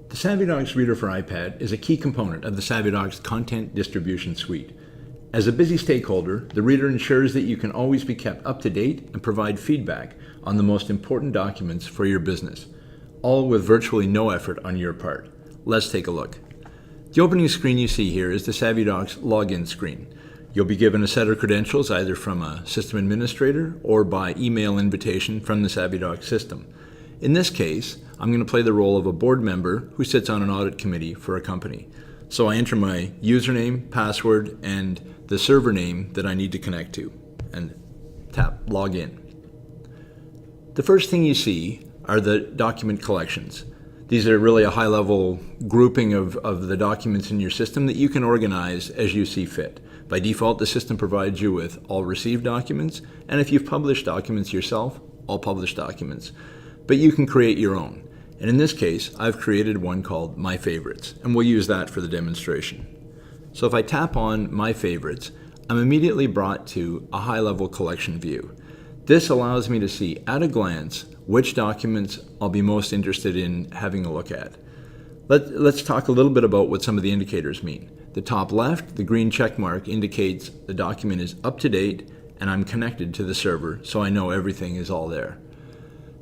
The SavvyDox Reader for iPad is a key component of the SavvyDox content distribution suite. As a busy stakeholder, the reader ensures that you can always be kept up to date and provide feedback on the most important documents for your business, all with virtually no effort on your part. Let's take a look. The opening screen you see here is the SavvyDox login screen. You'll be given a set of credentials either from a system administrator or by email invitation from the SavvyDox system. In this case, I'm going to play the role of a board member who sits on an audit committee for a company. So I enter my username, password, and the server name that I need to connect to, and tap Login. The first thing you see are the document collections. These are really a high-level grouping of the documents in your system that you can organize as you see fit. By default, the system provides you with all received documents, and if you've published documents yourself, all published documents. But you can create your own. And in this case, I've created one called My Favorites, and we'll use that for the demonstration. So if I tap on My Favorites, I'm immediately brought to a high-level collection view. This allows me to see at a glance which documents I'll be most interested in having a look at. Let's talk a little bit about what some of the indicators mean. The top left, the green check mark indicates the document is up to date and I'm connected to the server, so I know everything is all there.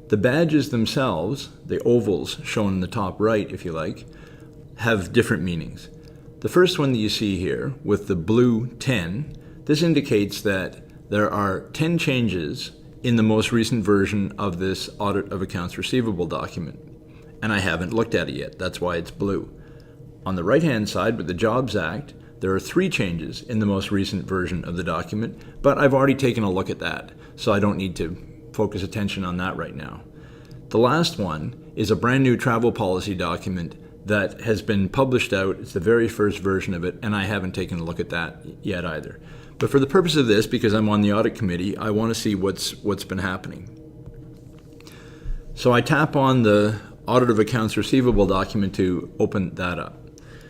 The badges themselves, the ovals shown in the top right if you like, have different meanings. The first one that you see here with the blue 10, this indicates that there are 10 changes in the most recent version of this Audit of Accounts Receivable document. And I haven't looked at it yet, that's why it's blue. On the right-hand side with the Jobs Act, there are 3 changes in the most recent version of the document, but I've already taken a look at that, so I don't need to focus attention on that right now. The last one is a brand new travel policy document that has been published out. It's the very first version of it, and I haven't taken a look at that yet either. But for the purpose of this, because I'm on the audit committee, I want to see what's been happening. So I tap on the Audit of Accounts Receivable document to open that up.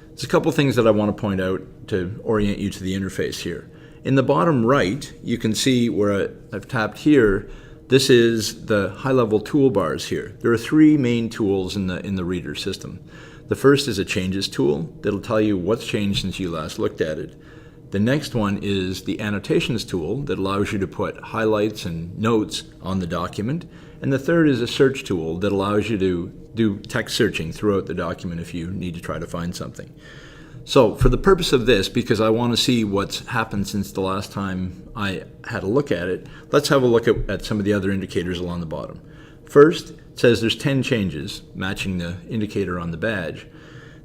There's a couple things that I want to point out to orient you to the interface here. In the bottom right, you can see where I've tapped here. This is the high-level toolbars here. There are 3 main tools in the reader system. The first is a changes tool that'll tell you what's changed since you last looked at it. The next one is the annotations tool that allows you to put highlights and notes on the document. And the third is a search tool that allows you to do text searching throughout the document if you need to try to find something. So for the purpose of this, because I want to see what's happened since the last time I had a look at it, let's have a look at some of the other indicators along the bottom. First, it says there's 10 changes, matching the indicator on the badge.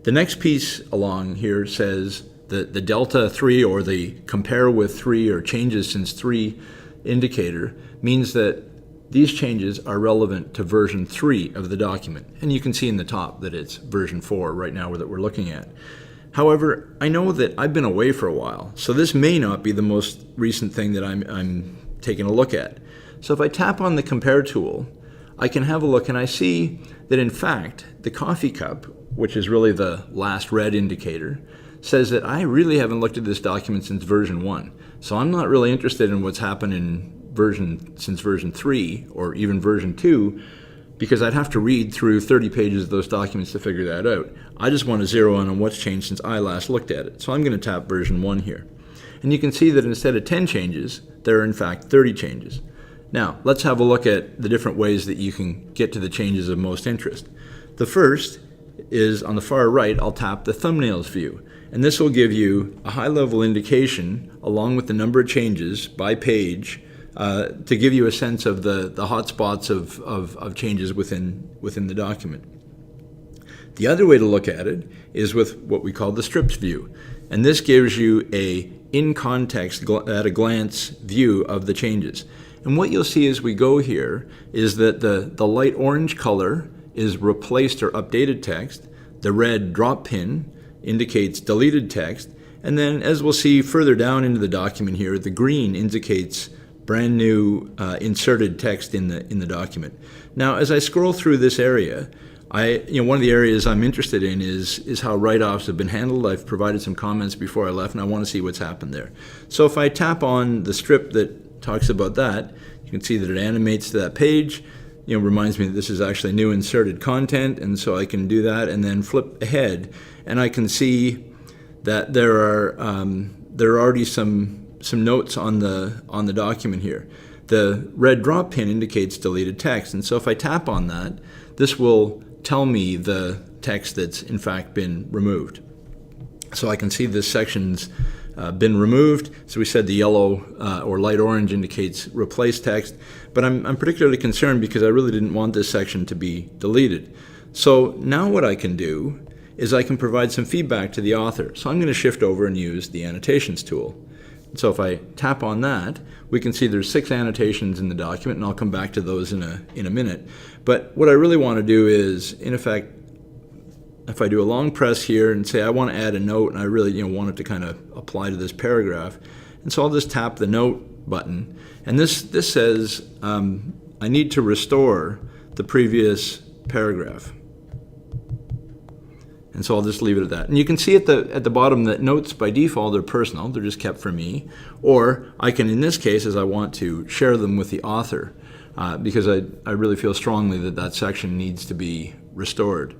The next piece along here says the delta 3 or the compare with 3 or changes since 3 indicator means that these changes are relevant to version 3 of the document. And you can see in the top that it's version 4 right now that we're looking at. However, I know that I've been away for a while, so this may not be the most recent thing that I'm taking a look at. So if I tap on the Compare tool, I can have a look and I see that in fact, the coffee cup, which is really the last red indicator, says that I really haven't looked at this document since version 1. So I'm not really interested in what's happened in since version 3 or even version 2, because I'd have to read through 30 pages of those documents to figure that out. I just want to zero in on what's changed since I last looked at it. So I'm going to tap version 1 here. And you can see that instead of 10 changes, there are in fact 30 changes. Now, let's have a look at the different ways that you can get to the changes of most interest. The first is on the far right, I'll tap the thumbnails view. And this will give you a high-level indication along with the number of changes by page to give you a sense of the hot spots of changes within the document. The other way to look at it is with what we call the strips view. And this gives you a in-context, at a glance view of the changes. And what you'll see as we go here is that the light orange color is replaced or updated text. The red drop pin indicates deleted text. And then as we'll see further down into the document here, the green indicates brand new inserted text in the document. Now, as I scroll through this area, one of the areas I'm interested in is how write-offs have been handled. I've provided some comments before I left, and I want to see what's happened there. So if I tap on the strip that talks about that, you can see that it animates to that page. reminds me that this is actually new inserted content, and so I can do that and then flip ahead, and I can see that there are already some notes on the document here. The red drop pin indicates deleted text, and so if I tap on that, this will tell me the text that's in fact been removed. So I can see this section's been removed. So we said the yellow or light orange indicates replace text, but I'm particularly concerned because I really didn't want this section to be deleted. So now what I can do is I can provide some feedback to the author. So I'm going to shift over and use the annotations tool. So if I tap on that, we can see there's 6 annotations in the document, and I'll come back to those in a minute. But what I really want to do is, in effect, if I do a long press here and say I want to add a note, and I really want it to kind of apply to this paragraph, and so I'll just tap the note button, and this says I need to restore the previous paragraph. And so I'll just leave it at that. And you can see at the bottom that notes by default are personal, they're just kept for me. Or I can, in this case, as I want to, share them with the author because I really feel strongly that that section needs to be restored.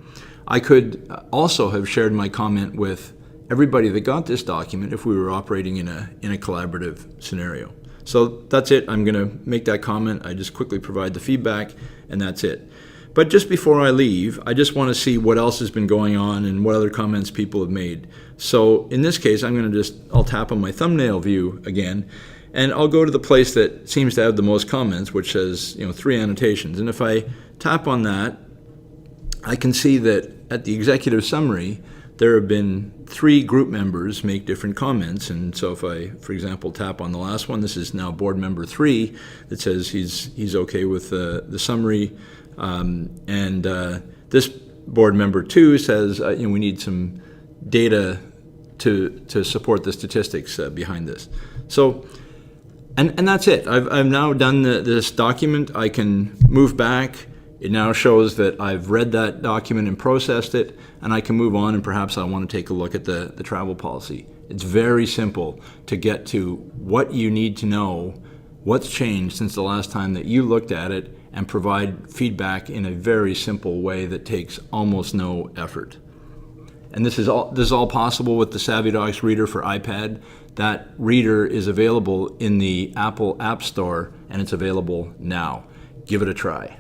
I could also have shared my comment with everybody that got this document if we were operating in a collaborative scenario. So that's it. I'm going to make that comment. I just quickly provide the feedback, and that's it. But just before I leave, I just want to see what else has been going on and what other comments people have made. So in this case, I'll tap on my thumbnail view again, and I'll go to the place that seems to have the most comments, which says 3 annotations. And if I tap on that, I can see that at the executive summary, there have been 3 group members make different comments. And so if I, for example, tap on the last one, this is now board member 3 that says he's okay with the summary. This board member 2 says we need some data to support the statistics behind this. So, and that's it. I've now done this document. I can move back. It now shows that I've read that document and processed it, and I can move on, and perhaps I want to take a look at the travel policy. It's very simple to get to what you need to know, what's changed since the last time that you looked at it, and provide feedback in a very simple way that takes almost no effort. And this is all possible with the SavvyDox Reader for iPad. That reader is available in the Apple App Store, and it's available now. Give it a try.